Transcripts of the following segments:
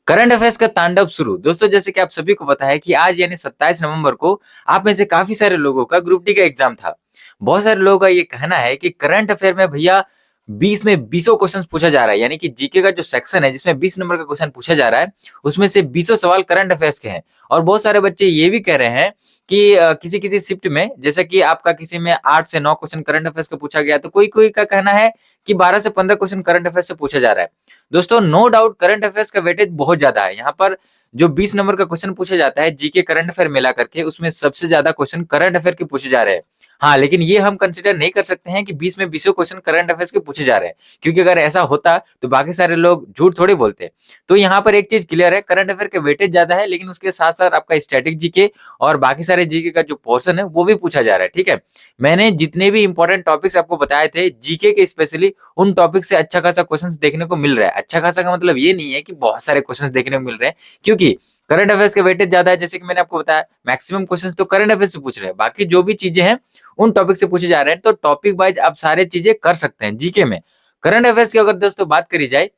Current affairs का तांडव शुरू। दोस्तों जैसे कि आप सभी को पता है कि आज यानी 27 नवंबर को आप में से काफ़ी सारे लोगों का ग्रुप डी का एग्ज़ाम था। बहुत सारे लोगों का ये कहना है कि करंट अफेयर में भैया 20 में बीसों क्वेश्चन्स पूछा जा रहा है। यानी कि जीके का जो सेक्शन है जिसमें 20 नंबर का क्वेश्चन पूछा जा रहा है, उसमें से बीसों सवाल करंट अफेयर्स के हैं। और बहुत सारे बच्चे ये भी कह रहे हैं कि किसी-किसी शिफ्ट में जैसे कि आपका किसी में 8 से 9 क्वेश्चन करंट अफेयर्स का पूछा गया, तो कोई-कोई का कहना है कि 12 से 15 क्वेश्चन करंट अफेयर्स से पूछा जा रहा है। दोस्तों नो डाउट करंट अफेयर्स का वेटेज बहुत ज़्यादा है। यहाँ पर जो 20 नंबर का क्वेश्चन पूछा जाता है जीके करंट अफेयर मिला करके उसमें सबसे ज़्यादा क्वेश्चन करंट अफेयर के पूछे जा रहे हैं। हाँ, लेकिन ये हम कंसीडर नहीं कर सकते हैं कि 20 में बीसों क्वेश्चन करंट अफेयर्स के पूछे जा रहे हैं। क्योंकि अगर ऐसा होता तो बाकी सारे लोग झूठ थोड़ी बोलते। तो यहाँ पर एक चीज़ क्लियर है करंट अफेयर का वेटेज ज़्यादा है लेकिन उसके साथ-साथ आपका स्टैटिक जीके और बाकी सारे जीके का जो पोर्शन है वो भी पूछा जा रहा है, ठीक है? मैंने जितने भी इम्पोर्टेंट टॉपिक्स आपको बताए थे जीके के स्पेशली उन टॉपिक से अच्छा खासा क्वेश्चंस देखने को मिल रहा है। अच्छा खासा का मतलब ये नहीं है कि बहुत सारे क्वेश्चंस देखने को मिल रहे हैं, क्योंकि करंट अफेयर्स का वेटेज ज़्यादा है जैसे कि मैंने आपको बताया मैक्सिमम क्वेश्चंस तो करंट अफेयर्स से पूछ रहे हैं। बाकी जो भी चीज़ें हैं, उन टॉपिक से पूछे जा रहे हैं, तो टॉपिक वाइज़ आप सारी चीज़ें कर सकते हैं जीके में। करंट अफेयर्स की अगर दोस्तों बात करी जाए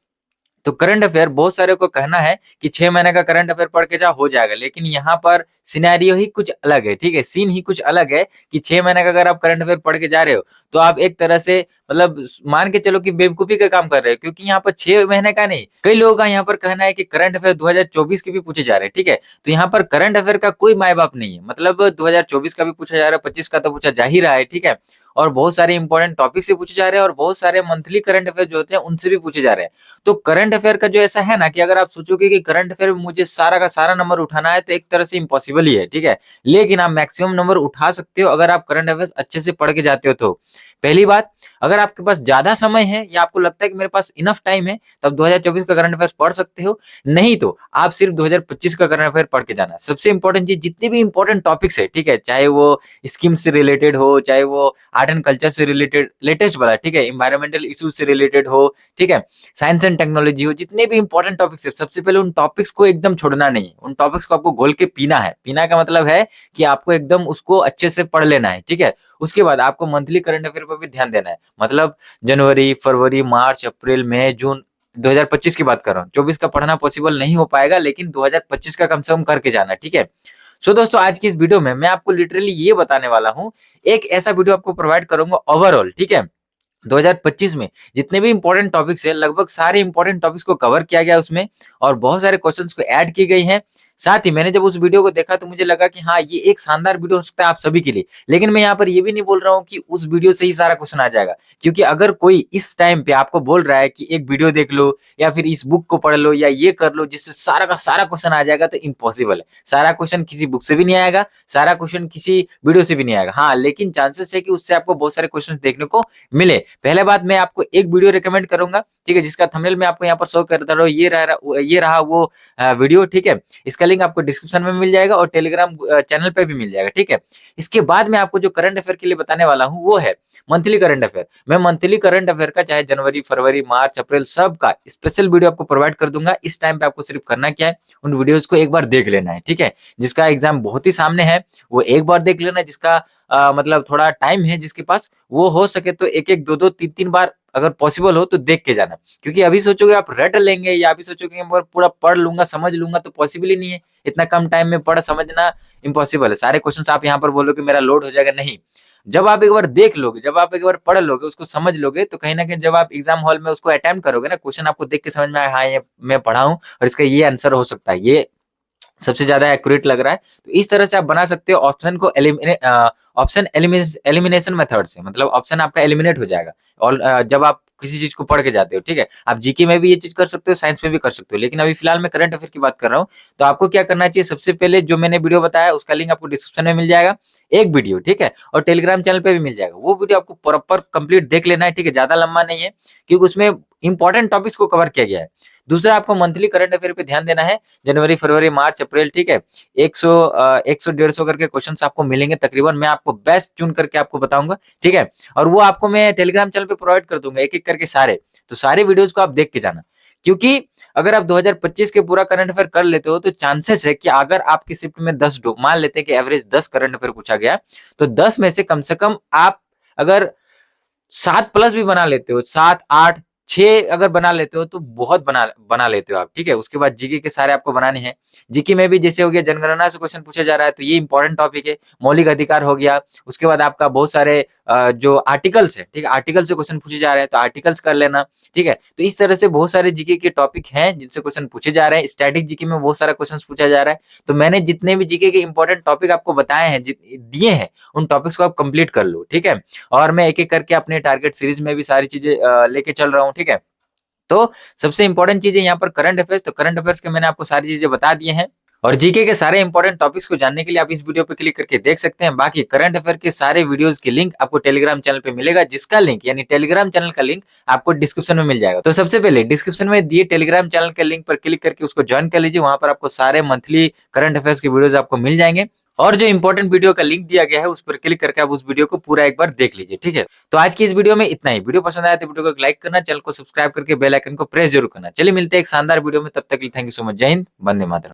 तो करंट अफेयर बहुत सारे को कहना है कि 6 महीने का करंट अफेयर पढ़ के जाओ हो जाएगा, लेकिन यहाँ पर सिनेरियो ही कुछ अलग है, ठीक है? सीन ही कुछ अलग है कि 6 महीने का अगर आप करंट अफेयर पढ़ के जा रहे हो, तो आप एक तरह से मतलब मान के चलो कि बेवकूफ़ी का काम कर रहे हो क्योंकि यहाँ पर 6 महीने का नहीं, कई लोगों का यहाँ पर कहना है कि करंट अफेयर 2024 के भी पूछे जा रहे हैं, ठीक है? तो यहाँ पर करंट अफेयर का कोई माय-बाप नहीं है, मतलब 2024 का भी पूछा जा रहा है, 25 का तो पूछा जा ही रहा है, ठीक है? और बहुत सारे इंपॉर्टेंट टॉपिक से पूछे जा रहे हैं और बहुत सारे मंथली करंट अफेयर जो होते हैं, उनसे भी पूछे जा रहे हैं। तो करंट अफेयर का जो ऐसा है ना कि अगर आप सोचोगे कि करंट अफेयर में मुझे सारा का सारा नंबर उठाना है तो एक तरह से इम्पॉसिबल ही है, ठीक है? लेकिन आप मैक्सिमम नंबर उठा सकते हो अगर आप करंट अफेयर्स अच्छे से पढ़ के जाते हो तो। पहली बात, अगर आपके पास ज़्यादा समय है या आपको लगता है कि मेरे पास इनफ टाइम है, तब 2024 का करंट अफेयर्स पढ़ सकते हो। नहीं तो आप सिर्फ 2025 का करंट अफेयर पढ़ के जाना। सबसे इम्पोर्टेंट चीज़ जितने भी इम्पोर्टेंट टॉपिक्स है, ठीक है? चाहे वो स्किम से रिलेटेड हो, चाहे वो आर्ट एंड कल्चर से रिलेटेड लेटेस्ट वाला, ठीक है? एनवायरमेंटल इश्यूज से रिलेटेड हो, ठीक है? साइंस एंड टेक्नोलॉजी हो, जितने भी इंपॉर्टेंट टॉपिक्स है, सबसे पहले उन टॉपिक्स को एकदम छोड़ना नहीं है। उन टॉपिक्स को आपको घोल के पीना है। पीना का मतलब है कि आपको एकदम उसको अच्छे से पढ़ लेना है, ठीक है? उसके बाद आपको मंथली करंट अफेयर पर भी ध्यान देना है। मतलब जनवरी, फरवरी, मार्च, अप्रैल, मई, जून 2025 की बात कर रहा हूँ। 24 का पढ़ना पॉसिबल नहीं हो पाएगा लेकिन 2025 का कम से कम करके जाना, ठीक है? सो दोस्तों आज की इस वीडियो में मैं आपको लिटरली ये बताने वाला हूँ, एक ऐसा वीडियो आपको प्रोवाइड करूँगा ओवरऑल, ठीक है? 2025 में जितने भी इम्पोर्टेंट टॉपिक्स हैं, लगभग सारे इम्पोर्टेंट टॉपिक्स को कवर किया गया उसमें और बहुत सारे क्वेश्चंस को ऐड की गई हैं। साथ ही मैंने जब उस वीडियो को देखा तो मुझे लगा कि हाँ, ये एक शानदार वीडियो हो सकता है आप सभी के लिए। लेकिन मैं यहाँ पर ये भी नहीं बोल रहा हूँ कि उस वीडियो से ही सारा क्वेश्चन आ जाएगा। क्योंकि अगर कोई इस टाइम पे आपको बोल रहा है कि एक वीडियो देख लो या फिर इस बुक को पढ़ लो या ये कर लो जिससे सारा का सारा क्वेश्चन आ जाएगा तो इम्पॉसिबल है। सारा क्वेश्चन किसी बुक से भी नहीं आएगा, सारा क्वेश्चन किसी वीडियो से भी नहीं आएगा। हाँ, लेकिन चांसेस है कि उससे आपको बहुत सारे क्वेश्चन देखने को मिले। पहले बात मैं आपको एक वीडियो रिकमेंड करूँगा, ठीक है? जिसका थंबनेल मैं आपको यहाँ पर शो कर दे रहा हूँ, ये रहा वो वीडियो, ठीक है? इसका लिंक आपको डिस्क्रिप्शन में मिल जाएगा और टेलीग्राम चैनल पे भी मिल जाएगा, ठीक है? इसके बाद मैं आपको जो करंट अफेयर के लिए बताने वाला हूँ, वो है मंथली करंट अफेयर। मैं मंथली करंट अफेयर का चाहे जनवरी, फरवरी, मार्च, अप्रैल सब का स्पेशल वीडियो आपको प्रोवाइड कर दूँगा। इस टाइम पे आपको सिर्फ करना क्या है, उन वीडियोज़ को एक बार देख लेना है, ठीक है? जिसका एग्ज़ाम बहुत ही सामने है, वो एक बार देख लेना, जिसका मतलब थोड़ा टाइम है जिसके पास, वो हो सके तो 1-1, 2-2, 3-3 बार अगर पॉसिबल हो तो देख के जाना। क्योंकि अभी सोचोगे आप रट लेंगे या अभी सोचोगे मैं पूरा पढ़ लूँगा, समझ लूँगा तो पॉसिबल ही नहीं है। इतना कम टाइम में पढ़ समझना इम्पॉसिबल है। सारे क्वेश्चन्स आप यहाँ पर बोलोगे मेरा लोड हो जाएगा, नहीं। जब आप एक बार देख लोगे, जब आप एक बार पढ़ लोगे, उसको समझ लोगे, तो कहीं न कहीं जब आप एग्ज़ाम हॉल में उसको अटेम्प्ट करोगे ना, क्वेश्चन आपको देख के समझ में आया, हाँ, ये मैं पढ़ा हूँ और इसका ये आंसर हो सकता है। ये सबसे ज़्यादा एक्यूरेट लग रहा है। तो इस तरह से आप बना सकते हो ऑप्शन एलिमिनेशन मेथड से, मतलब ऑप्शन आपका एलिमिनेट हो जाएगा और जब आप किसी चीज़ को पढ़ के जाते हो, ठीक है? आप जीके में भी ये चीज़ कर सकते हो, साइंस में भी कर सकते हो। लेकिन अभी फिलहाल मैं करंट अफेयर की बात कर रहा हूँ। तो आपको क्या करना चाहिए, सबसे पहले जो मैंने वीडियो बताया उसका लिंक आपको डिस्क्रिप्शन में मिल जाएगा। एक वीडियो, ठीक है? और टेलीग्राम चैनल पे भी मिल जाएगा। वो वीडियो आपको प्रॉपर कंप्लीट देख लेना है, ठीक है? ज़्यादा लंबा नहीं है क्योंकि उसमें इम्पोर्टेंट टॉपिक्स को कवर किया गया है। दूसरा आपको मंथली करंट अफेयर पे ध्यान देना है। जनवरी, फरवरी, मार्च, अप्रैल, ठीक है? 100 150 करके क्वेश्चन्स आपको मिलेंगे तकरीबन, मैं आपको बेस्ट चुन करके आपको बताऊँगा, ठीक है? और वो आपको मैं टेलीग्राम चैनल पे प्रोवाइड कर दूँगा एक-एक करके सारे। तो सारे वीडियोज़ को आप देख के जाना। क्योंकि अगर आप 2025 के पूरा करंट अफेयर कर लेते हो तो चांसेस है कि अगर आपकी शिफ्ट में 10 मान लेते हैं कि एवरेज 10 करंट अफेयर पूछा गया, तो 10 में से कम आप अगर 7 प्लस भी बना लेते हो, 7, 8, 6 अगर बना लेते हो तो बहुत बना बना लेते हो आप, ठीक है? उसके बाद जीके के सारे आपको बनाने हैं। जीके में भी जैसे हो गया जनगणना से क्वेश्चन पूछा जा रहा है तो ये इंपॉर्टेंट टॉपिक है। मौलिक अधिकार हो गया, उसके बाद आपका बहुत सारे जो आर्टिकल्स है, ठीक है? आर्टिकल से क्वेश्चन पूछे जा रहे हैं तो आर्टिकल्स कर लेना, ठीक है? तो इस तरह से बहुत सारे जीके के टॉपिक हैं जिनसे क्वेश्चन पूछे जा रहे हैं। स्टैटिक जीके में बहुत सारा क्वेश्चन पूछा जा रहा है। तो मैंने जितने भी जीके के इंपॉर्टेंट टॉपिक आपको बताए हैं, दिए हैं, उन टॉपिक्स को आप कंप्लीट कर लो, ठीक है? और मैं एक-एक करके अपने टारगेट सीरीज में भी सारी चीजें लेके चल रहा हूँ, ठीक है? तो सबसे इंपॉर्टेंट चीज़ है यहाँ पर करंट अफेयर्स, तो करंट अफेयर्स के मैंने आपको सारी चीज़ें बता दिए हैं और जीके के सारे इंपॉर्टेंट टॉपिक्स को जानने के लिए आप इस वीडियो पे क्लिक करके देख सकते हैं। बाकी करंट अफेयर के सारे वीडियोज़ की लिंक आपको टेलीग्राम चैनल पे मिलेगा, जिसका लिंक यानी टेलीग्राम चैनल का लिंक आपको डिस्क्रिप्शन में मिल जाएगा। तो सबसे पहले डिस्क्रिप्शन में दिए टेलीग्राम चैनल के लिंक पर क्लिक करके उसको जॉइन कर लीजिए, वहाँ पर आपको सारे मंथली करंट अफेयर्स के वीडियोज़ आपको मिल जाएँगे और जो इंपॉर्टेंट वीडियो का लिंक दिया गया है, उस पर क्लिक करके आप उस वीडियो को पूरा एक बार देख लीजिए, ठीक है? तो आज की इस वीडियो में इतना ही। वीडियो पसंद आया तो वीडियो को लाइक करना, चैनल को सब्सक्राइब करके बेल आइकन को प्रेस जरूर करना। चलिए मिलते हैं एक शानदार वीडियो में, तब तक के लिए थैंक यू सो मच। जय हिंद, वंदे मातरम।